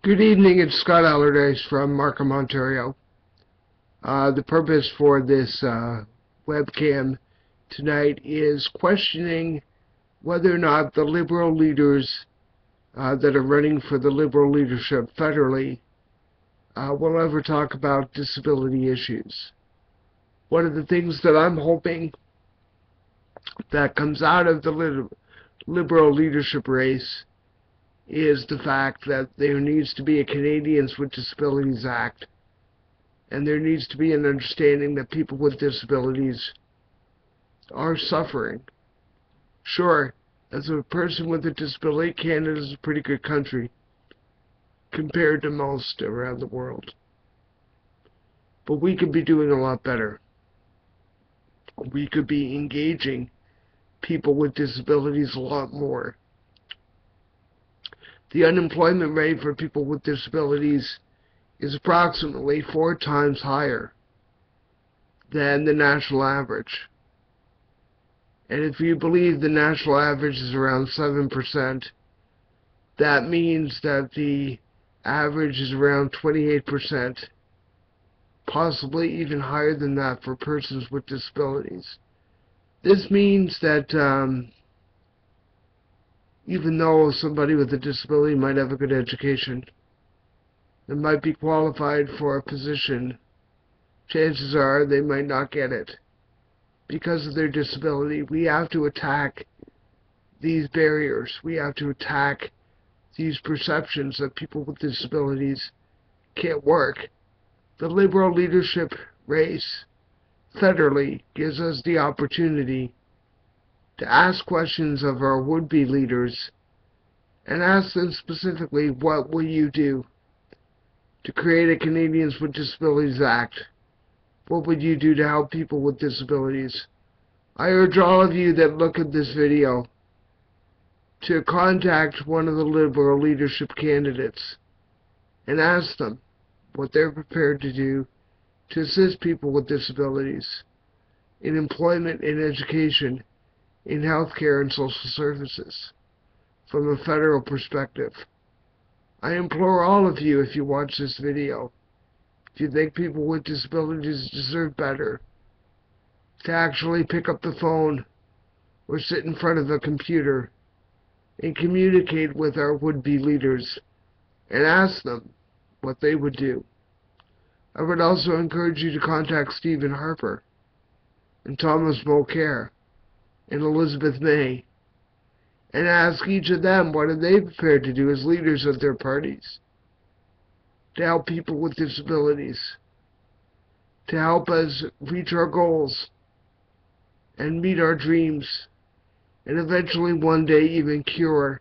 Good evening, it's Scott Allardyce from Markham, Ontario. The purpose for this webcam tonight is questioning whether or not the Liberal leaders that are running for the Liberal leadership federally will ever talk about disability issues. One of the things that I'm hoping that comes out of the Liberal leadership race is the fact that there needs to be a Canadians with Disabilities Act, and there needs to be an understanding that people with disabilities are suffering. Sure, as a person with a disability, Canada is a pretty good country compared to most around the world. But we could be doing a lot better. We could be engaging people with disabilities a lot more. The unemployment rate for people with disabilities is approximately 4 times higher than the national average. And if you believe the national average is around 7%, that means that the average is around 28%, possibly even higher than that for persons with disabilities. This means that even though somebody with a disability might have a good education and might be qualified for a position, chances are they might not get it because of their disability. We have to attack these barriers. We have to attack these perceptions that people with disabilities can't work. The Liberal leadership race federally gives us the opportunity to ask questions of our would-be leaders and ask them specifically, what will you do to create a Canadians with Disabilities Act? What would you do to help people with disabilities? I urge all of you that look at this video to contact one of the Liberal leadership candidates and ask them what they're prepared to do to assist people with disabilities in employment, in education, in healthcare and social services from a federal perspective. I implore all of you, if you watch this video, if you think people with disabilities deserve better, to actually pick up the phone or sit in front of a computer and communicate with our would-be leaders and ask them what they would do. I would also encourage you to contact Stephen Harper and Thomas Mulcair and Elizabeth May and ask each of them what are they prepared to do as leaders of their parties to help people with disabilities, to help us reach our goals and meet our dreams, and eventually one day even cure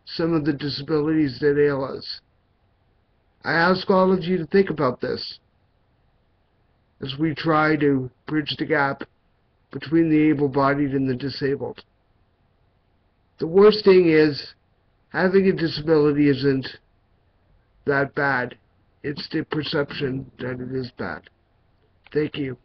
some of the disabilities that ail us. I ask all of you to think about this as we try to bridge the gap between the able-bodied and the disabled. The worst thing is, having a disability isn't that bad. It's the perception that it is bad. Thank you.